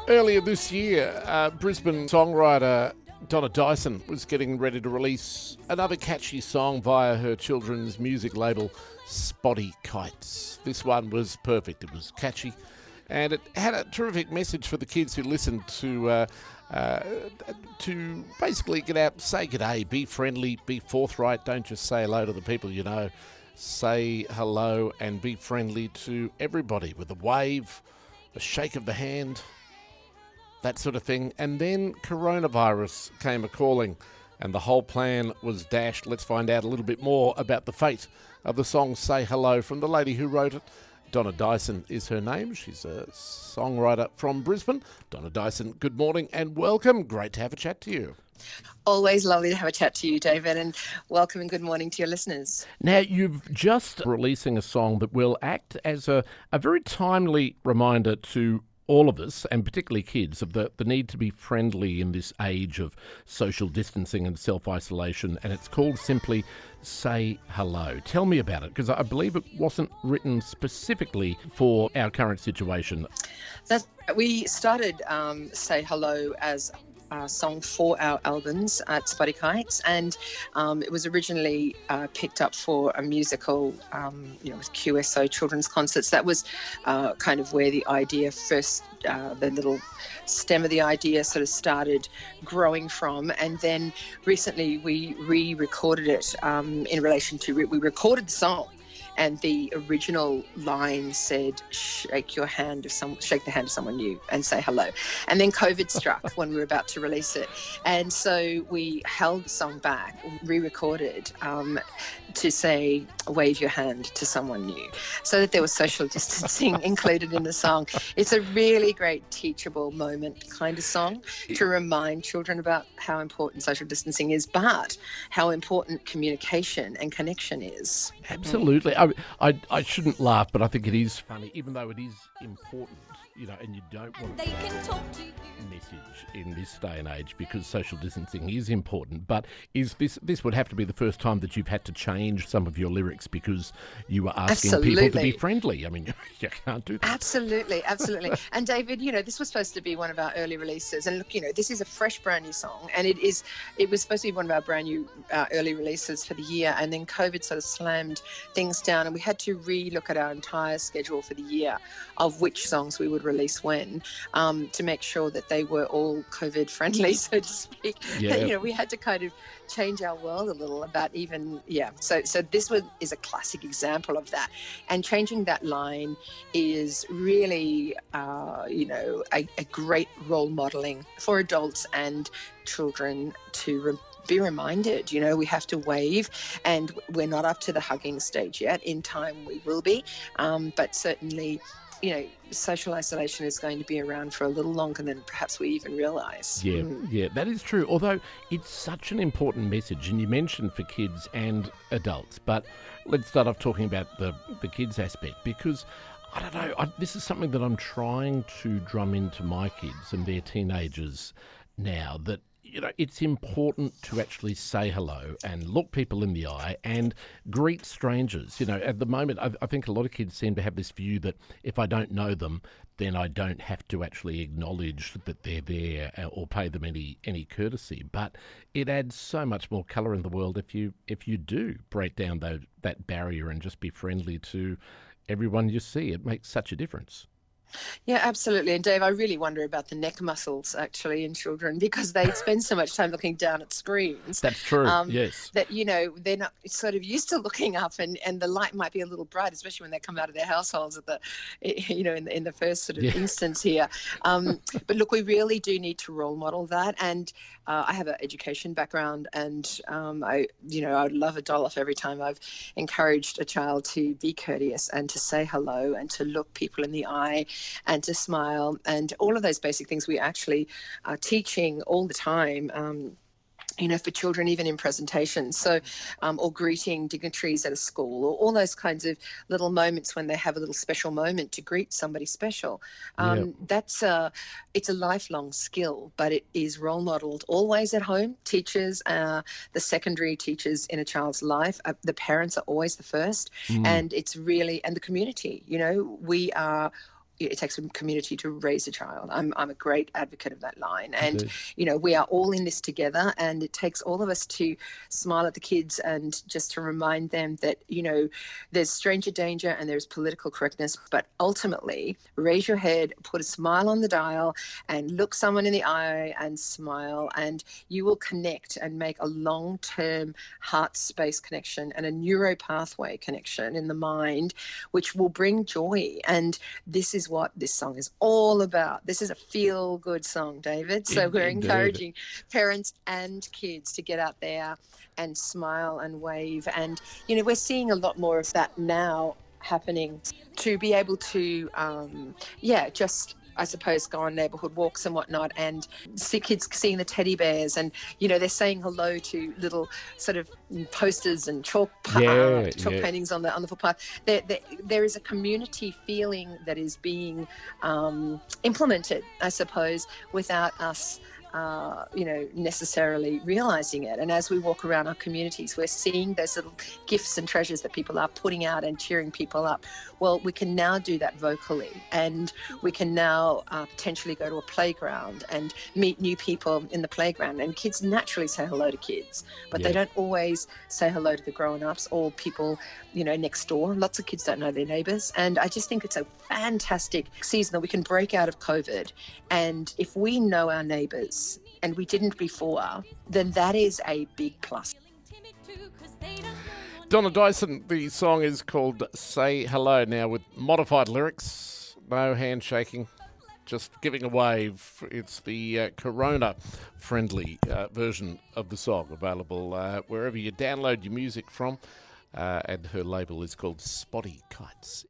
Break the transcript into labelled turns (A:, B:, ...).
A: Earlier this year, Brisbane songwriter Donna Dyson was getting ready to release another catchy song via her children's music label, Spotty Kites. This one was perfect. It was catchy, and it had a terrific message for the kids who listened to basically get out, say g'day, be friendly, be forthright. Don't just say hello to the people you know. Say hello and be friendly to everybody with a wave, a shake of the hand, that sort of thing. And then coronavirus came a-calling and the whole plan was dashed. Let's find out a little bit more about the fate of the song Say Hello from the lady who wrote it. Donna Dyson is her name. She's a songwriter from Brisbane. Donna Dyson, good morning and welcome. Great to have a chat to you.
B: Always lovely to have a chat to you, David, and welcome and good morning to your listeners.
A: Now, you've just releasing a song that will act as a very timely reminder to all of us, and particularly kids, of the need to be friendly in this age of social distancing and self-isolation, and it's called simply Say Hello. Tell me about it, because I believe it wasn't written specifically for our current situation.
B: We started Say Hello as a song for our albums at Spotty Kites, and it was originally picked up for a musical, with QSO children's concerts. That was kind of where the idea first, the little stem of the idea sort of started growing from, and then recently we re-recorded it in relation to, we recorded the song. And the original line said, shake the hand of someone new and say hello. And then COVID struck when we were about to release it. And so we held the song back, re-recorded, to say, wave your hand to someone new, so that there was social distancing included in the song. It's a really great teachable moment kind of song to remind children about how important social distancing is, but how important communication and connection is.
A: Absolutely. I shouldn't laugh, but I think it is funny, even though it is important, and you don't want to message in this day and age because social distancing is important. But this would have to be the first time that you've had to change some of your lyrics because you were asking people to be friendly. I mean, you can't do that.
B: Absolutely. And David, this was supposed to be one of our early releases. And look, this is a fresh, brand new song, and it was supposed to be one of our brand new early releases for the year. And then COVID sort of slammed things down, and we had to re-look at our entire schedule for the year of which songs we would release when, to make sure that they were all COVID friendly, so to speak.
A: Yeah.
B: We had to kind of change our world a little about So this is a classic example of that. And changing that line is really, a great role modeling for adults and children to be reminded, we have to wave, and we're not up to the hugging stage yet. In time we will be, but certainly, social isolation is going to be around for a little longer than perhaps we even realise.
A: Yeah, that is true. Although it's such an important message, and you mentioned for kids and adults, but let's start off talking about the kids aspect, because I don't know, this is something that I'm trying to drum into my kids and their teenagers now, that it's important to actually say hello and look people in the eye and greet strangers. At the moment, I think a lot of kids seem to have this view that if I don't know them, then I don't have to actually acknowledge that they're there or pay them any courtesy. But it adds so much more colour in the world if you do break down that barrier and just be friendly to everyone you see. It makes such a difference.
B: Yeah, absolutely. And Dave, I really wonder about the neck muscles actually in children, because they spend so much time looking down at screens.
A: That's true. Yes.
B: That, they're not sort of used to looking up, and the light might be a little bright, especially when they come out of their households in the first sort of instance here. But look, we really do need to role model that. And I have an education background, and I would love a $1 every time I've encouraged a child to be courteous and to say hello and to look people in the eye and to smile, and all of those basic things we actually are teaching all the time. For children, even in presentations. So, or greeting dignitaries at a school, or all those kinds of little moments when they have a little special moment to greet somebody special. It's a lifelong skill, but it is role modelled always at home. Teachers, the secondary teachers in a child's life, the parents are always the first, and it's really, and the community. We are it takes a community to raise a child. I'm a great advocate of that line. And,
A: Indeed.
B: we are all in this together, and it takes all of us to smile at the kids and just to remind them that, there's stranger danger and there's political correctness, but ultimately raise your head, put a smile on the dial and look someone in the eye and smile, and you will connect and make a long-term heart space connection and a neuro pathway connection in the mind, which will bring joy. And this is what this song is all about. This is a feel-good song, David. So we're
A: Indeed.
B: encouraging parents and kids to get out there and smile and wave. And, we're seeing a lot more of that now happening, to be able to, just, I suppose, go on neighbourhood walks and whatnot and see kids seeing the teddy bears, and, they're saying hello to little sort of posters and chalk paintings on the footpath. There is a community feeling that is being implemented, I suppose, without us necessarily realizing it. And as we walk around our communities, we're seeing those little gifts and treasures that people are putting out and cheering people up. Well, we can now do that vocally, and we can now potentially go to a playground and meet new people in the playground. And kids naturally say hello to kids, but they don't always say hello to the grown-ups or people, next door. Lots of kids don't know their neighbours. And I just think it's a fantastic season that we can break out of COVID. And if we know our neighbours, and we didn't before, then that is a big plus.
A: Donna Dyson, the song is called Say Hello, now with modified lyrics, no handshaking, just giving a wave. It's the Corona-friendly version of the song, available wherever you download your music from, and her label is called Spotty Kites.